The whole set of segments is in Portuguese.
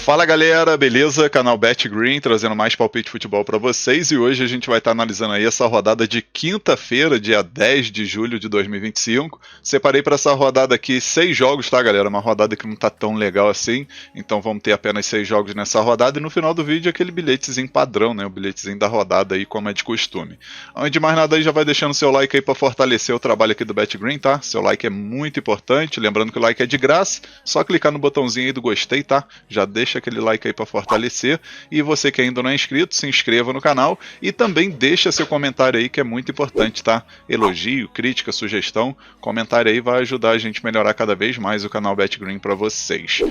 Fala galera, beleza? Canal BetGreen trazendo mais palpite de futebol para vocês, e hoje a gente vai estar analisando aí essa rodada de quinta-feira, dia 10 de julho de 2025. Separei para essa rodada aqui 6 jogos, tá galera? Uma rodada que não tá tão legal assim, então vamos ter apenas 6 jogos nessa rodada, e no final do vídeo aquele bilhetezinho padrão, né? O bilhetezinho da rodada aí, como é de costume. Antes de mais nada aí, já vai deixando seu like aí para fortalecer o trabalho aqui do BetGreen, tá? Seu like é muito importante, lembrando que o like é de graça, só clicar no botãozinho aí do gostei, tá? Já deixa aquele like aí para fortalecer, e você que ainda não é inscrito, se inscreva no canal e também deixa seu comentário aí, que é muito importante, tá? Elogio, crítica, sugestão, comentário aí vai ajudar a gente a melhorar cada vez mais o canal BetGreen para vocês.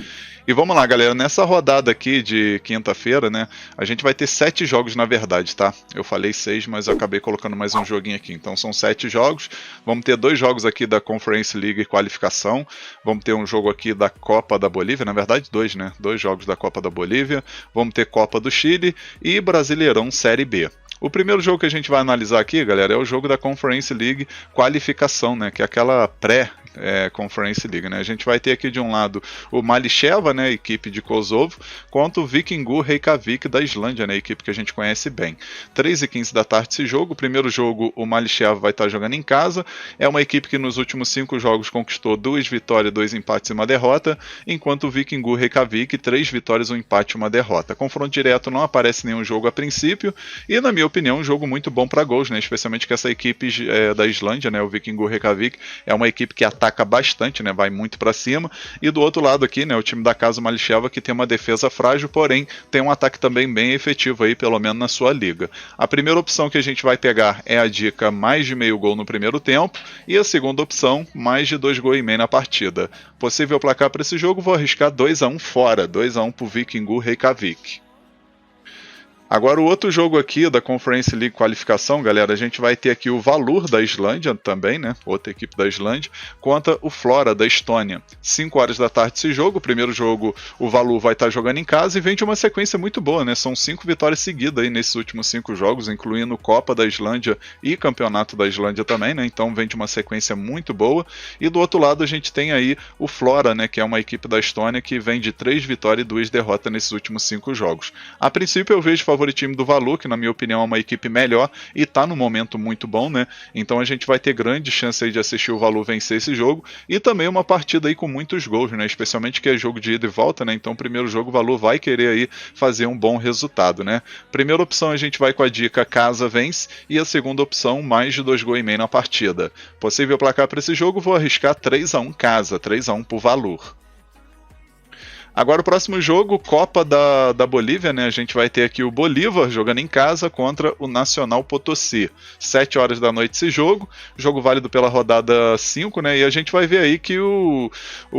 E vamos lá galera, nessa rodada aqui de quinta-feira, né, a gente vai ter 7 jogos na verdade, tá? Eu falei 6, mas eu acabei colocando mais um joguinho aqui, então são 7 jogos, vamos ter 2 jogos aqui da Conference League qualificação, vamos ter um jogo aqui da Copa da Bolívia, na verdade 2, né, 2 jogos da Copa da Bolívia, vamos ter Copa do Chile e Brasileirão Série B. O primeiro jogo que a gente vai analisar aqui, galera, é o jogo da Conference League qualificação, né, que é aquela pré-Conference League, né. A gente vai ter aqui de um lado o Malicheva, né, equipe de Kosovo, contra o Vikingur Reykjavik da Islândia, né, equipe que a gente conhece bem. 3h15 da tarde esse jogo. O primeiro jogo o Malicheva vai estar jogando em casa, é uma equipe que nos últimos 5 jogos conquistou 2 vitórias, 2 empates e 1 derrota, enquanto o Vikingur Reykjavik 3 vitórias, 1 empate e 1 derrota. Confronto direto, não aparece nenhum jogo a princípio, e na minha opinião um jogo muito bom para gols, né, especialmente que essa equipe da Islândia, né, o Vikingur Reykjavik, é uma equipe que ataca bastante, né, vai muito para cima, e do outro lado aqui, né, o time da casa Malicheva, que tem uma defesa frágil, porém tem um ataque também bem efetivo aí, pelo menos na sua liga. A primeira opção que a gente vai pegar é a dica mais de meio gol no primeiro tempo, e a segunda opção, mais de 2 gols e meio na partida. Possível placar para esse jogo, vou arriscar 2-1 fora, 2-1 pro Vikingur Reykjavik. Agora o outro jogo aqui da Conference League qualificação, galera, a gente vai ter aqui o Valur da Islândia também, né, outra equipe da Islândia, contra o Flora da Estônia. 5 horas da tarde esse jogo. O primeiro jogo o Valur vai estar jogando em casa e vem de uma sequência muito boa, né, são 5 vitórias seguidas aí nesses últimos 5 jogos, incluindo Copa da Islândia e Campeonato da Islândia também, né, então vem de uma sequência muito boa. E do outro lado a gente tem aí o Flora, né, que é uma equipe da Estônia que vem de 3 vitórias e 2 derrotas nesses últimos 5 jogos. A princípio eu vejo favoritismo do Valur, que na minha opinião é uma equipe melhor e tá num momento muito bom, né? Então a gente vai ter grande chance aí de assistir o Valur vencer esse jogo, e também uma partida aí com muitos gols, né? Especialmente que é jogo de ida e volta, né? Então o primeiro jogo o Valur vai querer aí fazer um bom resultado, né? Primeira opção a gente vai com a dica casa vence, e a segunda opção mais de 2 gols e meio na partida. Possível placar para esse jogo, vou arriscar 3-1 casa, 3-1 pro Valur. Agora o próximo jogo, Copa da Bolívia, né? A gente vai ter aqui o Bolívar jogando em casa contra o Nacional Potosí. 7 horas da noite esse jogo válido pela rodada 5, né? E a gente vai ver aí que o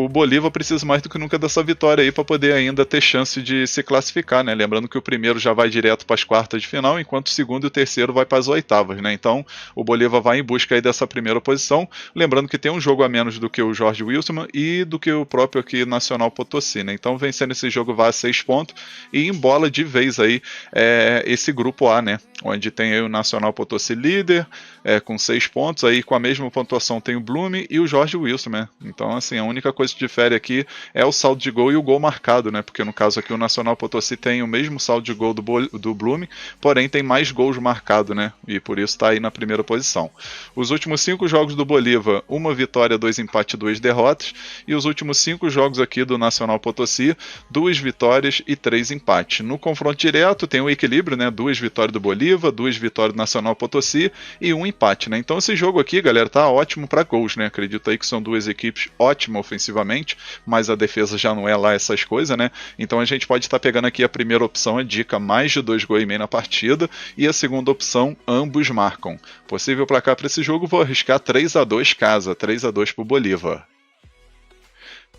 Bolívar precisa mais do que nunca dessa vitória aí para poder ainda ter chance de se classificar, né? Lembrando que o primeiro já vai direto para as quartas de final, enquanto o segundo e o terceiro vai para as oitavas, né? Então o Bolívar vai em busca aí dessa primeira posição, lembrando que tem um jogo a menos do que o Jorge Wilstermann e do que o próprio aqui Nacional Potosí, né? Então vencendo esse jogo vai a 6 pontos e embola de vez aí esse grupo A, né? Onde tem aí o Nacional Potosí líder com 6 pontos, aí com a mesma pontuação tem o Blume e o Jorge Wilstermann, né? Então assim, a única coisa que difere aqui é o saldo de gol e o gol marcado, né? Porque no caso aqui o Nacional Potosí tem o mesmo saldo de gol do Blume, porém tem mais gols marcados, né? E por isso está aí na primeira posição. Os últimos 5 jogos do Bolívar, 1 vitória, 2 empates e 2 derrotas, e os últimos 5 jogos aqui do Nacional Potosí, 2 vitórias e 3 empates. No confronto direto tem um equilíbrio, né? 2 vitórias do Bolívar, 2 vitórias do Nacional Potosí e 1 empate, né? Então esse jogo aqui, galera, tá ótimo para gols, né? Acredito aí que são 2 equipes ótimas ofensivamente, mas a defesa já não é lá essas coisas, né? Então a gente pode estar pegando aqui a primeira opção, a dica mais de 2 gols e meio na partida, e a segunda opção, ambos marcam. Possível placar para esse jogo, vou arriscar 3-2 casa, 3-2 pro Bolívar.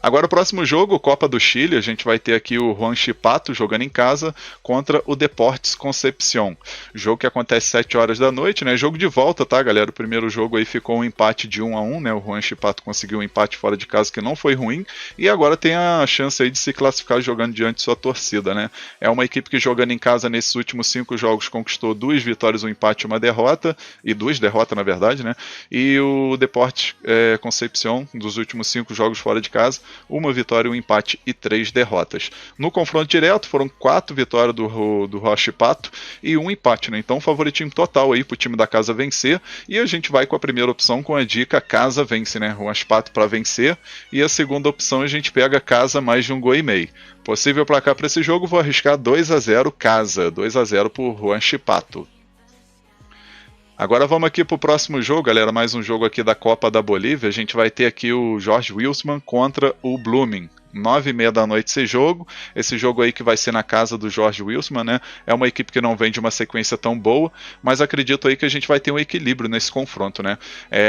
Agora o próximo jogo, Copa do Chile, a gente vai ter aqui o Juan Chipato jogando em casa contra o Deportes Concepción. Jogo que acontece 7 horas da noite, né? Jogo de volta, tá, galera? O primeiro jogo aí ficou um empate de 1-1, né? O Juan Chipato conseguiu um empate fora de casa que não foi ruim e agora tem a chance aí de se classificar jogando diante de sua torcida, né? É uma equipe que jogando em casa nesses últimos 5 jogos conquistou 2 vitórias, um empate e uma derrota, e 2 derrotas na verdade, né? E o Deportes Concepción, dos últimos 5 jogos fora de casa, uma vitória, um empate e 3 derrotas. No confronto direto foram 4 vitórias do Huachipato e um empate, né? Então favoritismo total aí pro time da casa vencer, e a gente vai com a primeira opção com a dica casa vence, né? Huachipato para vencer, e a segunda opção a gente pega casa mais de 1,5 gols. Possível placar para esse jogo, vou arriscar 2-0 casa, 2-0 por Huachipato. Agora vamos aqui para o próximo jogo, galera, mais um jogo aqui da Copa da Bolívia. A gente vai ter aqui o Jorge Wilstermann contra o Blooming. 9h30 da noite esse jogo aí que vai ser na casa do Jorge Wilstermann, né? É uma equipe que não vem de uma sequência tão boa, mas acredito aí que a gente vai ter um equilíbrio nesse confronto, né?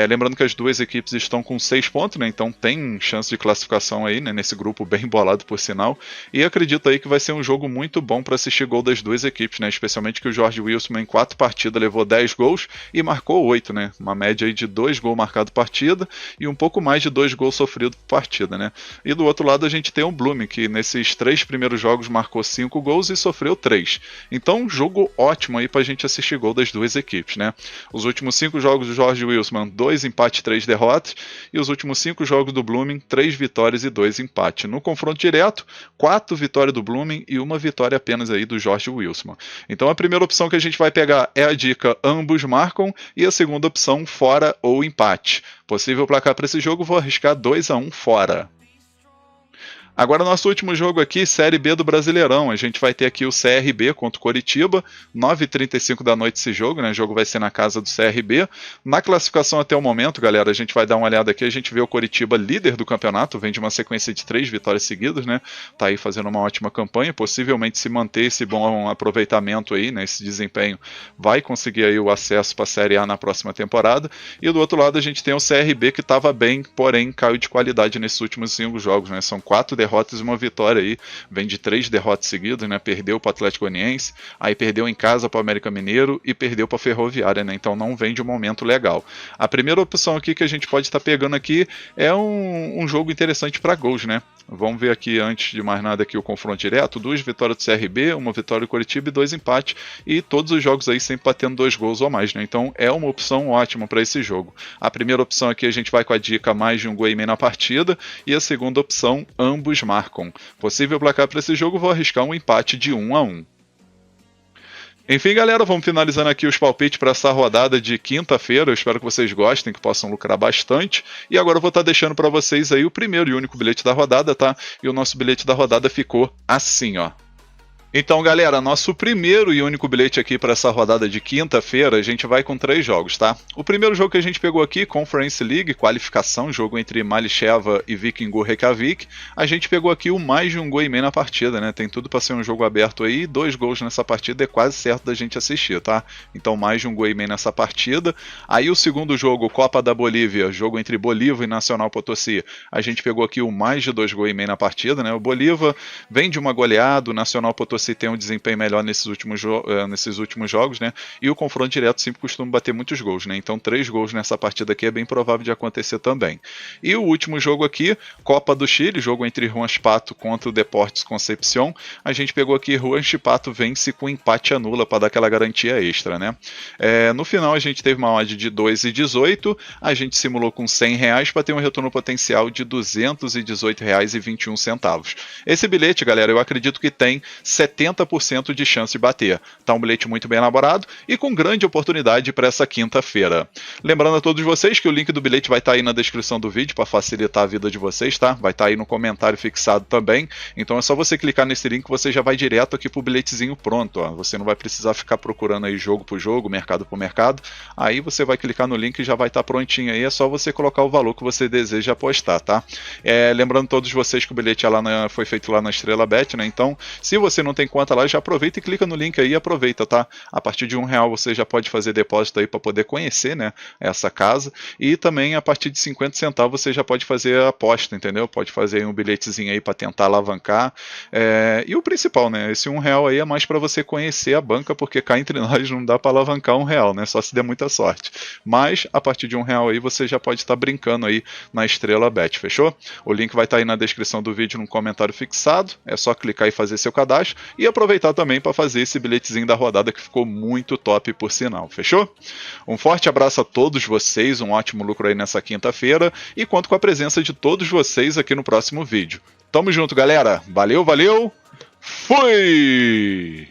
Lembrando que as duas equipes estão com 6 pontos, né? Então tem chance de classificação aí, né? Nesse grupo bem bolado por sinal, e acredito aí que vai ser um jogo muito bom para assistir gol das duas equipes, né? Especialmente que o Jorge Wilstermann em 4 partidas levou 10 gols e marcou 8, né? Uma média aí de 2 gols marcados por partida e um pouco mais de 2 gols sofridos por partida, né? E do outro lado a gente tem o Blooming, que nesses 3 primeiros jogos marcou 5 gols e sofreu 3. Então, jogo ótimo aí pra gente assistir gol das duas equipes, né? Os últimos 5 jogos do Jorge Wilstermann, 2 empates e 3 derrotas, e os últimos 5 jogos do Blooming, 3 vitórias e 2 empates. No confronto direto, 4 vitórias do Blooming e 1 vitória apenas aí do Jorge Wilstermann. Então, a primeira opção que a gente vai pegar é a dica ambos marcam, e a segunda opção fora ou empate. Possível placar para esse jogo, vou arriscar 2-1 fora. Agora nosso último jogo aqui, Série B do Brasileirão. A gente vai ter aqui o CRB contra o Coritiba, 9h35 da noite esse jogo, né? O jogo vai ser na casa do CRB. Na classificação até o momento, galera, a gente vai dar uma olhada aqui, a gente vê o Coritiba líder do campeonato, vem de uma sequência de 3 vitórias seguidas, né? Tá aí fazendo uma ótima campanha, possivelmente se manter esse bom aproveitamento aí, né? Esse desempenho vai conseguir aí o acesso para a Série A na próxima temporada. E do outro lado a gente tem o CRB que estava bem, porém caiu de qualidade nesses últimos 5 jogos, né? São 4 derrotas e uma vitória aí, vem de 3 derrotas seguidas, né? Perdeu para o Atlético Goianiense, aí perdeu em casa para o América Mineiro e perdeu para a Ferroviária, né? Então não vem de um momento legal. A primeira opção aqui que a gente pode estar pegando aqui é um jogo interessante para gols, né? Vamos ver aqui, antes de mais nada, aqui o confronto direto, 2 vitórias do CRB, 1 vitória do Coritiba e 2 empates, e todos os jogos aí sempre batendo 2 gols ou mais, né? Então é uma opção ótima para esse jogo. A primeira opção aqui a gente vai com a dica mais de 1,5 gols na partida, e a segunda opção, ambos marcam. Possível placar para esse jogo, vou arriscar um empate de 1-1. Enfim, galera, vamos finalizando aqui os palpites para essa rodada de quinta-feira. Eu espero que vocês gostem, que possam lucrar bastante. E agora eu vou estar deixando para vocês aí o primeiro e único bilhete da rodada, tá? E o nosso bilhete da rodada ficou assim, ó. Então, galera, nosso primeiro e único bilhete aqui para essa rodada de quinta-feira, a gente vai com 3 jogos, tá? O primeiro jogo que a gente pegou aqui, Conference League, qualificação, jogo entre Malicheva e Vikingur Reykjavik. A gente pegou aqui o mais de 1,5 gols na partida, né? Tem tudo para ser um jogo aberto aí, 2 gols nessa partida é quase certo da gente assistir, tá? Então, mais de 1,5 gols nessa partida. Aí o segundo jogo, Copa da Bolívia, jogo entre Bolívar e Nacional Potosí. A gente pegou aqui o mais de 2,5 gols na partida, né? O Bolívar vem de uma goleada, o Nacional Potosí tem um desempenho melhor nesses últimos jogos, né? E o confronto direto sempre costuma bater muitos gols, né? Então 3 gols nessa partida aqui é bem provável de acontecer também. E o último jogo aqui, Copa do Chile, jogo entre Juan Chipato contra o Deportes Concepción. A gente pegou aqui, Juan Chipato vence com empate anula para dar aquela garantia extra, né? No final a gente teve uma odd de 2,18, a gente simulou com R$100 para ter um retorno potencial de R$218,21. Esse bilhete, galera, eu acredito que tem 70% de chance de bater. Tá um bilhete muito bem elaborado e com grande oportunidade para essa quinta-feira. Lembrando a todos vocês que o link do bilhete vai estar aí na descrição do vídeo para facilitar a vida de vocês, tá? Vai estar aí no comentário fixado também. Então é só você clicar nesse link que você já vai direto aqui pro bilhetezinho pronto, ó. Você não vai precisar ficar procurando aí jogo por jogo, mercado por mercado. Aí você vai clicar no link e já vai estar prontinho aí. É só você colocar o valor que você deseja apostar, tá? Lembrando a todos vocês que o bilhete foi feito lá na Estrela Bet, né? Então, se você não tem tem conta lá, já aproveita e clica no link aí e aproveita, tá? A partir de R$1 você já pode fazer depósito aí para poder conhecer, né, essa casa, e também a partir de 50 centavos você já pode fazer a aposta, entendeu? Pode fazer um bilhetezinho aí para tentar alavancar, e o principal, né, esse R$1 aí é mais para você conhecer a banca, porque cá entre nós não dá para alavancar R$1, né, só se der muita sorte, mas a partir de R$1 aí você já pode estar brincando aí na Estrela Bet, fechou? O link vai estar aí na descrição do vídeo, no comentário fixado, é só clicar e fazer seu cadastro, e aproveitar também para fazer esse bilhetezinho da rodada que ficou muito top por sinal, fechou? Um forte abraço a todos vocês, um ótimo lucro aí nessa quinta-feira, e conto com a presença de todos vocês aqui no próximo vídeo. Tamo junto, galera. Valeu, valeu. Fui!